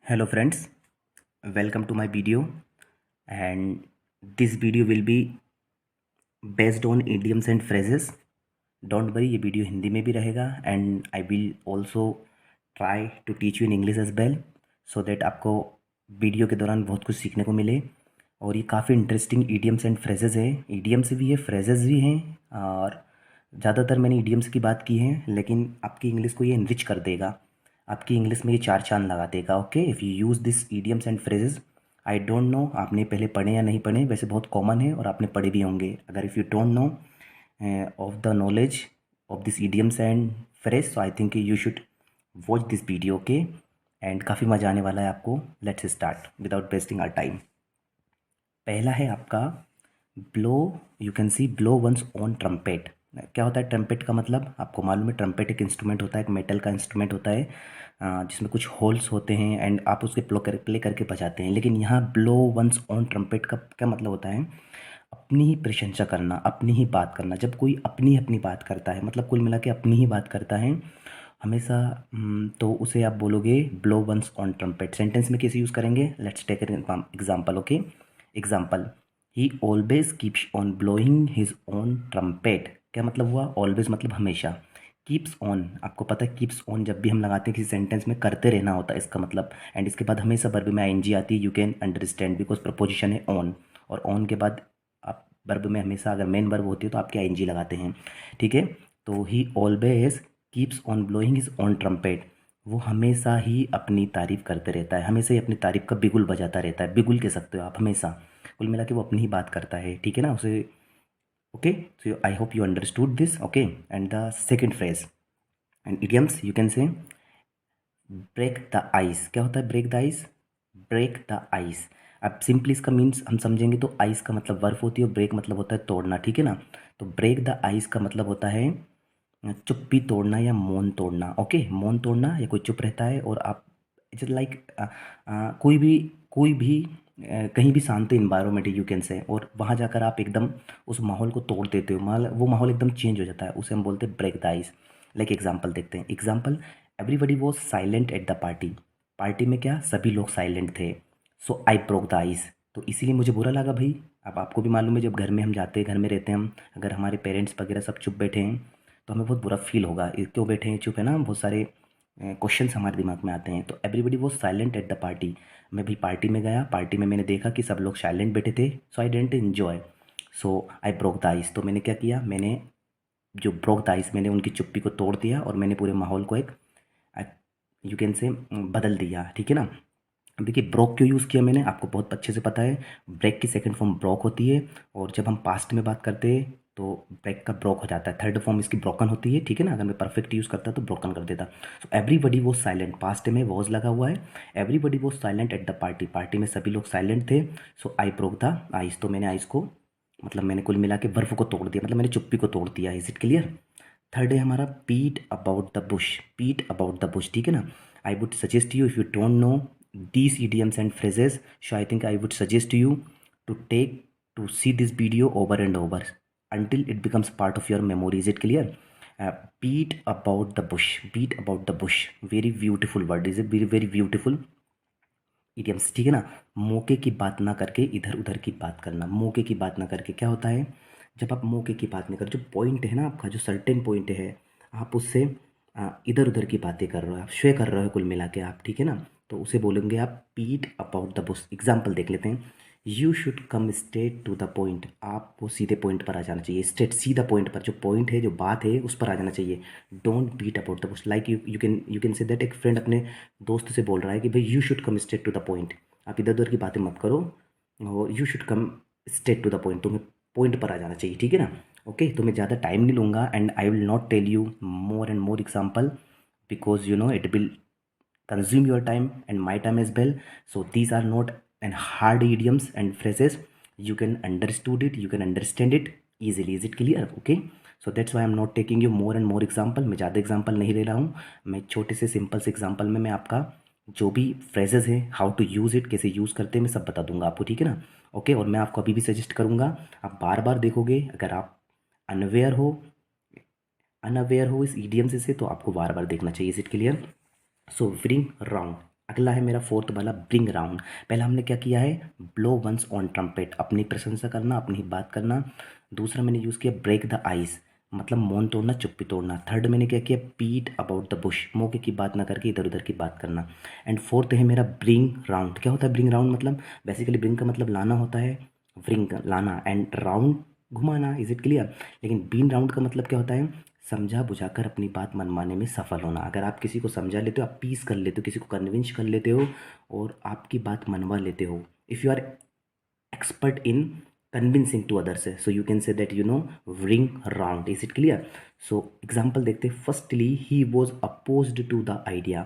Hello friends, welcome to my video, and this video will be based on idioms and phrases. Don't worry, ये video Hindi में भी रहेगा and I will also try to teach you in English as well so that आपको video के दौरान बहुत कुछ सीखने को मिले। और ये काफ़ी इंटरेस्टिंग idioms एंड phrases है, idioms भी है, phrases भी हैं। और ज़्यादातर मैंने idioms की बात की है, लेकिन आपकी इंग्लिश को ये इनरिच कर देगा, आपकी इंग्लिश में ये चार चांद लगा देगा। Okay, if you use this idioms and phrases, I don't know आपने पहले पढ़े या नहीं पढ़े, वैसे बहुत कॉमन है और आपने पढ़े भी होंगे। अगर if you don't no of the knowledge of this idioms and phrase, so I think you should watch this video, okay? And काफ़ी मज़ा आने वाला है आपको। Let's start without wasting our time. पहला है आपका blow, you can see blow one's on trumpet. क्या होता है ट्रम्पेट का मतलब? आपको मालूम है ट्रम्पेट एक इंस्ट्रूमेंट होता है, एक मेटल का इंस्ट्रूमेंट होता है जिसमें कुछ होल्स होते हैं एंड आप उसके प्ले करके बजाते हैं। लेकिन यहाँ ब्लो वंस ऑन ट्रम्पेट का क्या मतलब होता है? अपनी ही प्रशंसा करना, अपनी ही बात करना। जब कोई अपनी अपनी बात करता है, मतलब कुल मिला के अपनी ही बात करता है हमेशा, तो उसे आप बोलोगे blow one's on trumpet. Sentence में कैसे यूज़ करेंगे? Let's take an example. Okay, example, he always keeps on blowing his own trumpet. क्या मतलब हुआ? ऑलवेज मतलब हमेशा, कीप्स ऑन, आपको पता है कीप्स ऑन जब भी हम लगाते हैं किसी सेंटेंस में करते रहना होता है इसका मतलब। एंड इसके बाद हमेशा वर्ब में आईएनजी आती है, you can understand, because preposition है ऑन, और ऑन के बाद आप वर्ब में हमेशा अगर मेन वर्ब होती है तो आपके आईएनजी लगाते हैं। ठीक है, तो ही always keeps on blowing his on trumpet, वो हमेशा ही अपनी तारीफ़ करते रहता है, हमेशा ही अपनी तारीफ़ का बिगुल बजाता रहता है। बिगुल कह सकते हो आप हमेशा। कुल मिला के वो अपनी ही बात करता है, ठीक है ना उसे। Okay, so I hope you understood this. Okay, and the second phrase and idioms, you can say break the ice. क्या होता है break the ice? Break the ice, अब सिंपली इसका मीन्स हम समझेंगे तो आइस का मतलब वर्फ होती है और ब्रेक मतलब होता है तोड़ना, ठीक है ना। तो ब्रेक द आइस का मतलब होता है चुप्पी तोड़ना या मौन तोड़ना। ओके, मौन तोड़ना या कोई चुप रहता है और आप इट्स लाइक कोई भी कहीं भी शांत इन्वायरमेंट है, यू कैन से, और वहाँ जाकर आप एकदम उस माहौल को तोड़ देते हो, माल वो माहौल एकदम चेंज हो जाता है, उसे हम बोलते हैं break the ice. Like example देखते हैं। Example, everybody was silent at the party. Party में क्या सभी लोग साइलेंट थे, so I broke the ice, तो इसीलिए मुझे बुरा लगा भाई। अब आपको भी मालूम है जब घर में हम जाते हैं, घर में रहते हैं हम, अगर हमारे पेरेंट्स वगैरह सब चुप बैठे हैं तो हमें बहुत बुरा फील होगा, ये क्यों बैठे हैं चुप, है ना। बहुत सारे क्वेश्चंस हमारे दिमाग में आते हैं। तो everybody was silent at the party, मैं भी पार्टी में गया, पार्टी में मैंने देखा कि सब लोग साइलेंट बैठे थे, so I didn't enjoy, so I broke the ice. तो मैंने क्या किया, मैंने जो ब्रोक द आइस, मैंने उनकी चुप्पी को तोड़ दिया और मैंने पूरे माहौल को एक यू कैन से बदल दिया, ठीक है ना। अब देखिए ब्रोक क्यों यूज़ किया मैंने, आपको बहुत अच्छे से पता है। ब्रेक की सेकंड फॉर्म ब्रोक होती है, और जब हम पास्ट में बात करते हैं तो ब्रेक का ब्रोक हो जाता है, थर्ड फॉर्म इसकी ब्रोकन होती है, ठीक है ना। अगर मैं परफेक्ट यूज़ करता तो ब्रोकन कर देता। So everybody was silent, past में वॉज लगा हुआ है, everybody was silent at the party, party में सभी लोग साइलेंट थे, so I broke the ice, तो मैंने आइस को, मतलब मैंने कुल मिला के बर्फ को तोड़ दिया, मतलब मैंने चुप्पी को तोड़ दिया। Is it clear? थर्ड है हमारा beat about the bush, beat about the bush, ठीक है ना। I would suggest you, if you don't know these idioms and phrases, so I think I would suggest you to see this video over and over until it becomes part of your memory. Is it clear? Beat about the bush, beat about the bush, very beautiful word, is it? Very very beautiful idioms, ठीक है ना। मौके की बात ना करके इधर उधर की बात करना, मौके की बात ना करके क्या होता है, जब आप मौके की बात नहीं कर, जो पॉइंट है ना आपका, जो सर्टेन पॉइंट है, आप उससे इधर उधर की बातें कर रहे हो, आप श्वे कर रहे हो कुल मिला के आप, ठीक है ना। तो उसे बोलेंगे आप beat about the bush. Example देख लेते हैं, you should come straight to the point, आपको सीधे पॉइंट पर आ जाना चाहिए, स्ट्रेट सीधा पॉइंट पर, जो पॉइंट है जो बात है उस पर आ जाना चाहिए। Don't beat about the bush, like you can say that, एक फ्रेंड अपने दोस्त से बोल रहा है कि भाई you should come straight to the point, आप इधर उधर की बातें मत करो, और you should come straight to the point, तुम्हें पॉइंट पर आ जाना चाहिए, ठीक है ना। ओके, तो मैं ज़्यादा टाइम नहीं लूँगा and I will not tell you more and more example, because you know it will consume your time and my time as well. So these are not and hard idioms and phrases, you can understood it, you can understand it easily. Is it clear? Okay, so that's why I'm not taking you more and more example, मैं ज़्यादा example नहीं ले रहा हूँ, मैं छोटे से simple से एग्जाम्पल में मैं आपका जो भी फ्रेजेस हैं, हाउ टू यूज़ इट, कैसे यूज़ करते हैं, मैं सब बता दूंगा आपको, ठीक है ना। ओके, और मैं आपको अभी भी सजेस्ट करूँगा, आप बार बार देखोगे, अगर आप अनअवेयर हो अनअवेयर हो इस ईडियम से तो आपको बार बार देखना चाहिए। Is it clear? So bring round अगला है मेरा फोर्थ वाला ब्रिंग राउंड। पहला हमने क्या किया है, ब्लो वंस ऑन ट्रम्पेट, अपनी प्रशंसा करना, अपनी ही बात करना। दूसरा मैंने यूज़ किया ब्रेक द आइस, मतलब मौन तोड़ना, चुप्पी तोड़ना। थर्ड मैंने क्या किया, बीट अबाउट द बुश, मौके की बात ना करके इधर उधर की बात करना। एंड फोर्थ है मेरा ब्रिंग राउंड। क्या होता है ब्रिंग राउंड, मतलब बेसिकली ब्रिंग का मतलब लाना होता है, ब्रिंग लाना, एंड राउंड घुमाना। Is it clear. लेकिन बीन राउंड का मतलब क्या होता है, समझा बुझाकर अपनी बात मनवाने में सफल होना। अगर आप किसी को समझा लेते हो, आप पीस कर लेते हो, किसी को कन्विंस कर लेते हो और आपकी बात मनवा लेते हो, if you are expert in convincing to others, so you can say that ring round. Is it clear? So example देखते हैं। firstly he was opposed to the idea।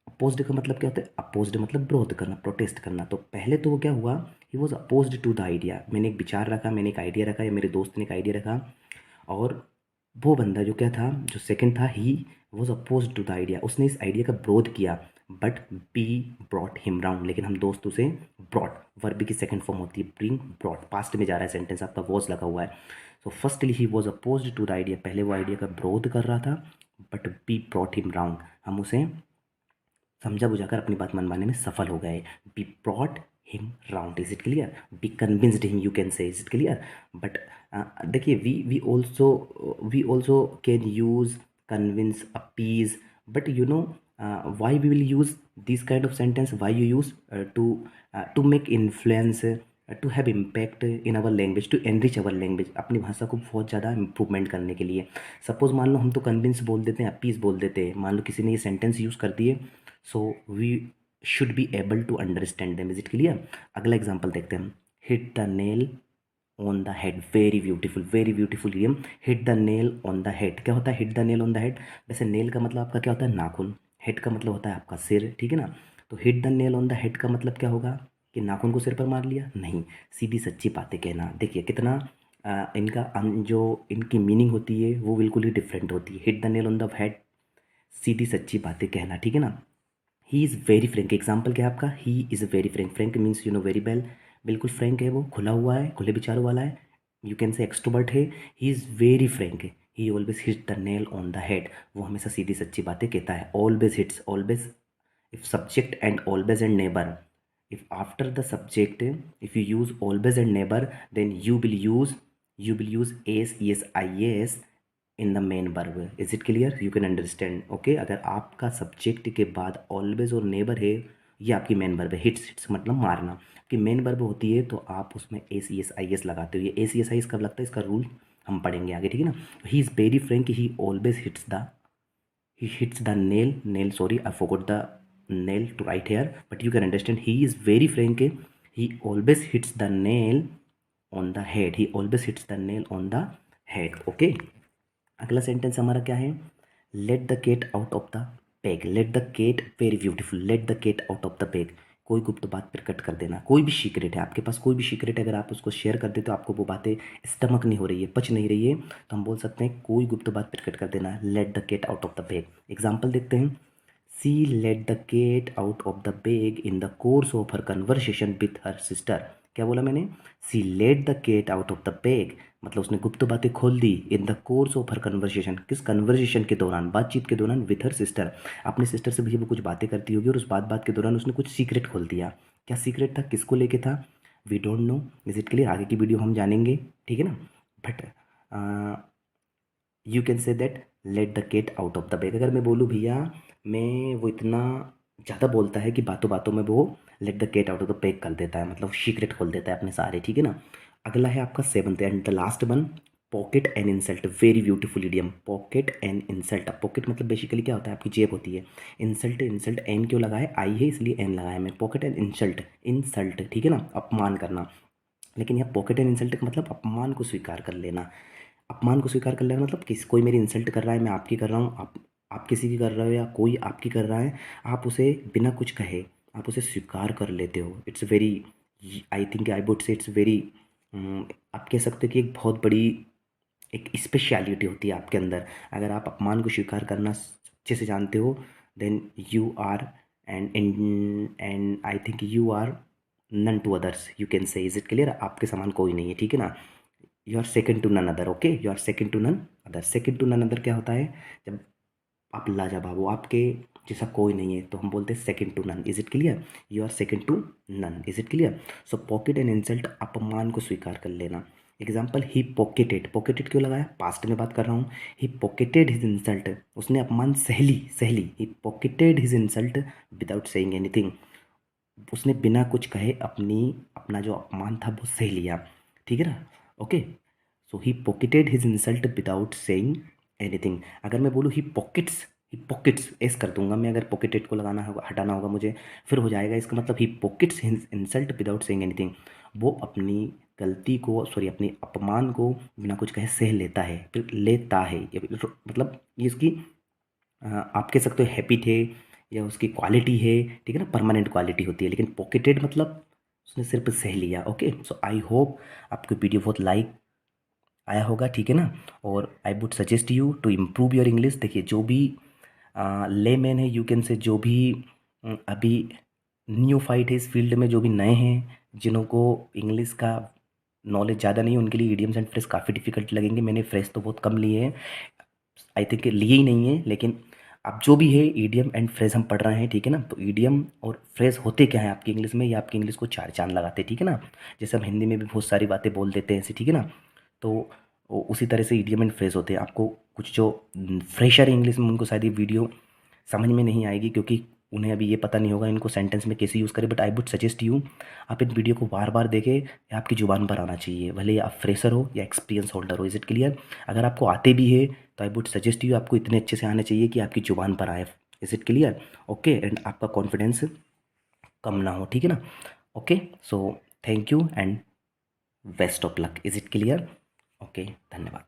Opposed का मतलब क्या होता है, अपोज्ड मतलब विरोध करना, प्रोटेस्ट करना। तो पहले तो वो क्या हुआ, he was opposed to the idea. मैंने एक विचार रखा, मैंने एक आइडिया रखा, या मेरे दोस्त ने एक आइडिया रखा, और वो बंदा जो क्या था, जो सेकंड था, he was oppose to the idea, उसने इस आइडिया का विरोध किया। But we brought him round, लेकिन हम दोस्त उसे ब्रॉट, वर्ब की सेकंड फॉर्म होती है ब्रिंग, ब्रॉट। पास्ट में जा रहा है सेंटेंस, आपका वॉज लगा हुआ है। So firstly he was oppose to the idea, पहले वो आइडिया का विरोध कर रहा था। But we brought him round, हम उसे समझा बुझाकर अपनी बात मनवाने में सफल हो गए। B brought him round. Is it clear? B convinced him, you can say. Is it clear? But देखिए, we also can use convince, appease, but why we will use this kind of sentence, why you use to make influence, to have impact in our language, to enrich our language, अपनी भाषा को बहुत ज़्यादा improvement करने के लिए। Suppose मान लो हम तो कन्विंस बोल देते हैं, अपीज बोल देते हैं, मान लो किसी ने ये सेंटेंस यूज़ कर दिए, so we should be able to understand them. Is it clear? अगला एग्जाम्पल देखते हैं हम। Hit the nail on the head, very beautiful, very beautiful idiom. Hit the nail on the head, क्या होता है hit the nail on the head? वैसे nail का मतलब आपका क्या होता है, नाखून। हेड का मतलब होता है आपका सिर, ठीक है ना। तो hit the nail on the head का मतलब क्या होगा, कि नाखून को सिर पर मार लिया? नहीं, सीधी सच्ची बातें कहना। देखिए कितना इनका जो इनकी मीनिंग होती है वो बिल्कुल ही डिफरेंट होती है। Hit the nail on the head, सीधी सच्ची बातें कहना, ठीक है ना। He is very frank, example क्या है आपका, he is very frank. Frank means very well, बिल्कुल फ्रेंक है, वो खुला हुआ है, खुले विचारों वाला है, यू कैन से एक्सट्रोवर्ट है। ही is very Frank, he always hit the nail on the head, वो हमेशा सीधी सच्ची बातें कहता है। Always hits, always if subject and always and never, if after the subject if you use always and never, then you will use as, yes, is in the main verb। is it clear? you can understand, okay? अगर आपका subject के बाद always और neighbour है, ये आपकी main verb है। Hits, hits मतलब मारना कि मेन वर्ब होती है, तो आप उसमें S E S I S लगाते हो। ये S E S I S कब लगता है, इसका रूल हम पढ़ेंगे आगे, ठीक है ना। He is very Frank, he always hits the, he hits the nail, sorry, I forgot the nail to write here, but you can understand, he is very frank, he always hits the nail on the head, he always hits the nail on the head, okay। अगला sentence हमारा क्या है, let the cat out of the bag. Let the cat, very beautiful, let the cat out of the bag, कोई गुप्त बात प्रकट कर देना। कोई भी सीक्रेट है आपके पास, कोई भी सीक्रेट है, अगर आप उसको शेयर कर देते हो, आपको वो बातें स्टमक नहीं हो रही है, पच नहीं रही है, तो हम बोल सकते हैं कोई गुप्त बात प्रकट कर देना, let the cat out of the bag. Example देखते हैं। She let the cat out of the bag in the course of her conversation with her sister. क्या बोला मैंने, she let the cat out of the bag, मतलब उसने गुप्त बातें खोल दी in the course of her conversation, किस कन्वर्सेशन के दौरान, बातचीत के दौरान, विथ हर सिस्टर, अपने सिस्टर से भी वो कुछ बातें करती होगी, और उस बात के दौरान उसने कुछ सीक्रेट खोल दिया। क्या सीक्रेट था, किसको लेके था, we don't know. Is it clear? आगे की वीडियो हम जानेंगे, ठीक है ना। But you can say that let the cat out of the bag. अगर मैं बोलूँ भैया, मैं वो इतना ज़्यादा बोलता है कि बातों बातों में वो let the cat out of the bag कर देता है, मतलब सीक्रेट खोल देता है अपने सारे, ठीक है ना। अगला है आपका seventh and the last one, pocket and insult. Very beautiful idiom, pocket and insult. Pocket मतलब बेसिकली क्या होता है, आपकी जेब होती है। इंसल्ट, इंसल्ट एन क्यों लगा है, आई है इसलिए एन लगाया मैं। पॉकेट एंड इंसल्ट, इंसल्ट, ठीक है ना, अपमान करना। लेकिन यह पॉकेट एंड इंसल्ट का मतलब अपमान को स्वीकार कर लेना। अपमान को स्वीकार कर लेना मतलब किसी, कोई मेरी इंसल्ट कर रहा है, मैं आपकी कर रहा हूँ, आप किसी की कर रहे हो, या कोई आपकी कर रहा है, आप उसे बिना कुछ कहे आप उसे स्वीकार कर लेते हो। It's very, I think I would say it's very, आप कह सकते हो कि एक बहुत बड़ी एक स्पेशलिटी होती है आपके अंदर। अगर आप अपमान को स्वीकार करना अच्छे से जानते हो, then you are, and I think you are none to others, you can say. Is it clear? आपके समान कोई नहीं है, ठीक है ना। You are second to none other, okay, you are second to none other. Second to none other क्या होता है, जब आप लाजवाब हो, आपके जैसा कोई नहीं है तो हम बोलते हैं second to none. Is it clear? You are second to none. Is it clear? So pocket and insult, अपमान को स्वीकार कर लेना। एग्जाम्पल, ही पॉकेटेड, पॉकेटेड क्यों लगाया? पास्ट में बात कर रहा हूँ। ही पॉकेटेड हिज इंसल्ट, उसने अपमान सहली। He pocketed his insult without saying anything, उसने बिना कुछ कहे अपना जो अपमान था वो सह लिया। ठीक है ना? Okay, so he pocketed his insult without saying anything. अगर मैं बोलूँ ही पॉकेट्स एस कर दूंगा मैं, अगर पॉकेटेड को लगाना होगा, हटाना होगा मुझे, फिर हो जाएगा इसका मतलब he pockets his insult without saying anything. वो अपनी गलती को, सॉरी अपनी अपमान को बिना कुछ कहे सह लेता है, फिर लेता है। मतलब ये इसकी आप कह सकते हो हैबिट है या उसकी क्वालिटी है। ठीक है ना? परमानेंट क्वालिटी होती है। लेकिन पॉकेटेड मतलब उसने सिर्फ सह लिया। ओके, सो आई होप आपको वीडियो बहुत लाइक आया होगा। ठीक है ना? और I would suggest you to improve your English. देखिए, जो भी लेमैन है, यू कैन से, जो भी अभी न्यू फाइट है इस फील्ड में, जो भी नए हैं, जिनको इंग्लिश का नॉलेज ज़्यादा नहीं है, उनके लिए ईडियम्स एंड फ्रेज काफ़ी डिफिकल्ट लगेंगे। मैंने फ्रेज तो बहुत कम लिए हैं, आई थिंक लिए ही नहीं है। लेकिन अब जो भी है ईडियम एंड फ्रेज हम पढ़ रहे हैं। ठीक है ना? तो ईडियम और फ्रेज होते क्या है आपकी इंग्लिश में, या आपकी इंग्लिश को चार चांद लगाते हैं। ठीक है ना? जैसे हम हिंदी में भी बहुत सारी बातें बोल देते हैं ऐसे। ठीक है ना? तो उसी तरह से ईडियम एंड फ्रेज होते हैं। आपको कुछ जो फ्रेशर इंग्लिश में, उनको शायद ये वीडियो समझ में नहीं आएगी, क्योंकि उन्हें अभी ये पता नहीं होगा इनको सेंटेंस में कैसे यूज़ करें। But I would suggest you, आप इन वीडियो को बार बार देखें, या आपकी ज़ुबान पर आना चाहिए, भले ही आप फ्रेशर हो या एक्सपीरियंस होल्डर हो। Is it clear? अगर आपको आते भी है तो आई वुड सजेस्ट यू, आपको इतने अच्छे से आने चाहिए कि आपकी ज़ुबान पर आए। Is it clear? Okay, and आपका कॉन्फिडेंस कम ना हो। ठीक है ना? Okay, so thank you and best of luck. Is it clear? Okay, धन्यवाद।